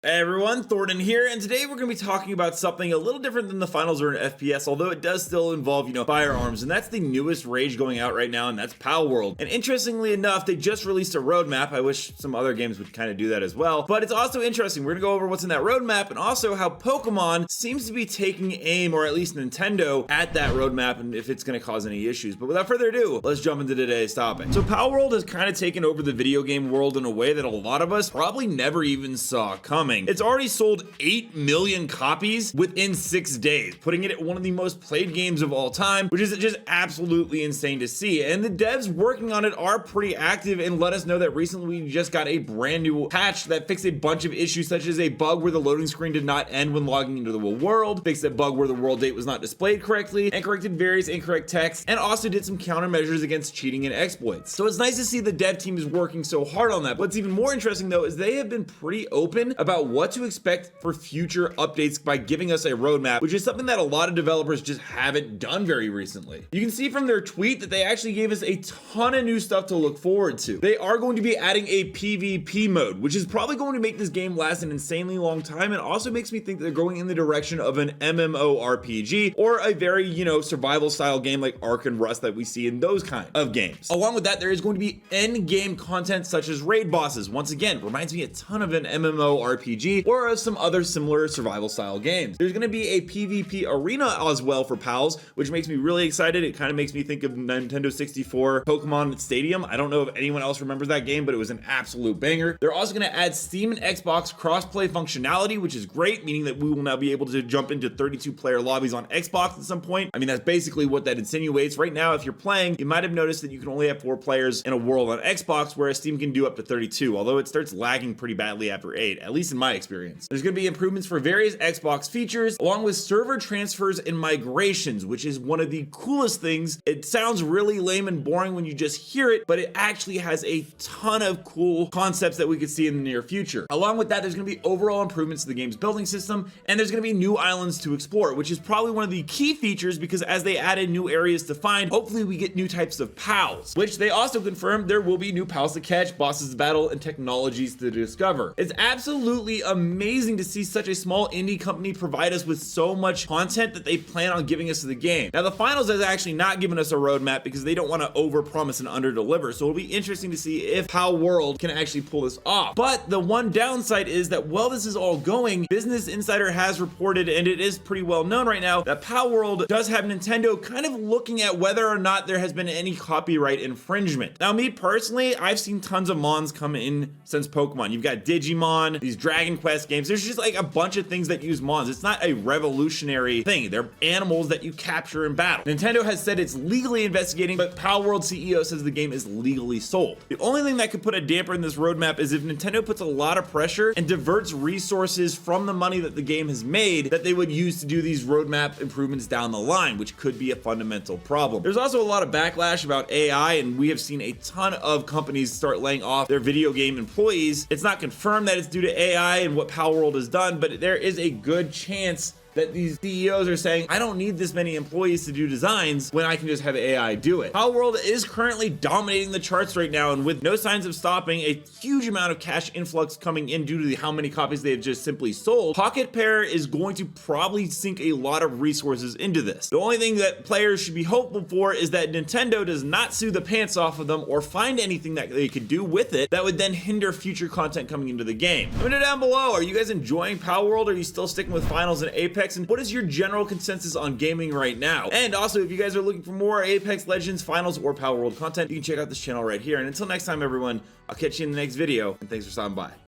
Hey everyone, Thornton here, and today we're going to be talking about something a little different than the finals or an FPS, although it does still involve, firearms, and that's the newest rage going out right now, and that's Palworld. And interestingly enough, they just released a roadmap. I wish some other games would kind of do that as well, but it's also interesting. We're going to go over what's in that roadmap, and also how Pokemon seems to be taking aim, or at least Nintendo, at that roadmap, and if it's going to cause any issues. But without further ado, let's jump into today's topic. So Palworld has kind of taken over the video game world in a way that a lot of us probably never even saw coming. It's already sold 8 million copies within 6 days, putting it at one of the most played games of all time, which is just absolutely insane to see. And the devs working on it are pretty active and let us know that recently we just got a brand new patch that fixed a bunch of issues, such as a bug where the loading screen did not end when logging into the world, fixed a bug where the world date was not displayed correctly, and corrected various incorrect text, and also did some countermeasures against cheating and exploits. So it's nice to see the dev team is working so hard on that. What's even more interesting though is they have been pretty open about what to expect for future updates by giving us a roadmap, which is something that a lot of developers just haven't done very recently. You can see from their tweet that they actually gave us a ton of new stuff to look forward to. They are going to be adding a PvP mode, which is probably going to make this game last an insanely long time, and also makes me think they're going in the direction of an MMORPG or a very, survival style game like Ark and Rust that we see in those kind of games. Along with that, there is going to be end game content such as raid bosses. Once again, reminds me a ton of an MMORPG or of some other similar survival style games. There's going to be a PvP arena as well for pals, which makes me really excited. It kind of makes me think of Nintendo 64 Pokémon Stadium. I don't know if anyone else remembers that game, but it was an absolute banger. They're also going to add Steam and Xbox crossplay functionality, which is great, meaning that we will now be able to jump into 32 player lobbies on Xbox at some point. I mean, that's basically what that insinuates. Right now, if you're playing, you might have noticed that you can only have 4 players in a world on Xbox, whereas Steam can do up to 32, although it starts lagging pretty badly after 8, at least in my experience. There's going to be improvements for various Xbox features, along with server transfers and migrations, which is one of the coolest things. It sounds really lame and boring when you just hear it, but it actually has a ton of cool concepts that we could see in the near future. Along with that, there's going to be overall improvements to the game's building system, and there's going to be new islands to explore, which is probably one of the key features, because as they added new areas to find, hopefully we get new types of pals, which they also confirmed there will be new pals to catch, bosses to battle, and technologies to discover. It's absolutely amazing to see such a small indie company provide us with so much content that they plan on giving us to the game. Now, the finals has actually not given us a roadmap because they don't want to overpromise and underdeliver, so it'll be interesting to see if Palworld can actually pull this off. But the one downside is that while this is all going, Business Insider has reported, and it is pretty well known right now, that Palworld does have Nintendo kind of looking at whether or not there has been any copyright infringement. Now, me personally, I've seen tons of Mons come in since Pokemon. You've got Digimon, these Dragon Quest games. There's just like a bunch of things that use Mons. It's not a revolutionary thing. They're animals that you capture in battle. Nintendo has said it's legally investigating, but Palworld CEO says the game is legally sold. The only thing that could put a damper in this roadmap is if Nintendo puts a lot of pressure and diverts resources from the money that the game has made that they would use to do these roadmap improvements down the line, which could be a fundamental problem. There's also a lot of backlash about AI, and we have seen a ton of companies start laying off their video game employees. It's not confirmed that it's due to AI and what Palworld has done, but there is a good chance that these CEOs are saying, I don't need this many employees to do designs when I can just have AI do it. Palworld is currently dominating the charts right now, and with no signs of stopping, a huge amount of cash influx coming in due to how many copies they have just simply sold, Pocketpair is going to probably sink a lot of resources into this. The only thing that players should be hopeful for is that Nintendo does not sue the pants off of them or find anything that they could do with it that would then hinder future content coming into the game. Let me know down below, are you guys enjoying Palworld? Are you still sticking with Finals and Apex? And what is your general consensus on gaming right now? And also, if you guys are looking for more Apex Legends, Finals, or Palworld content, you can check out this channel right here. And until next time, everyone, I'll catch you in the next video, and thanks for stopping by.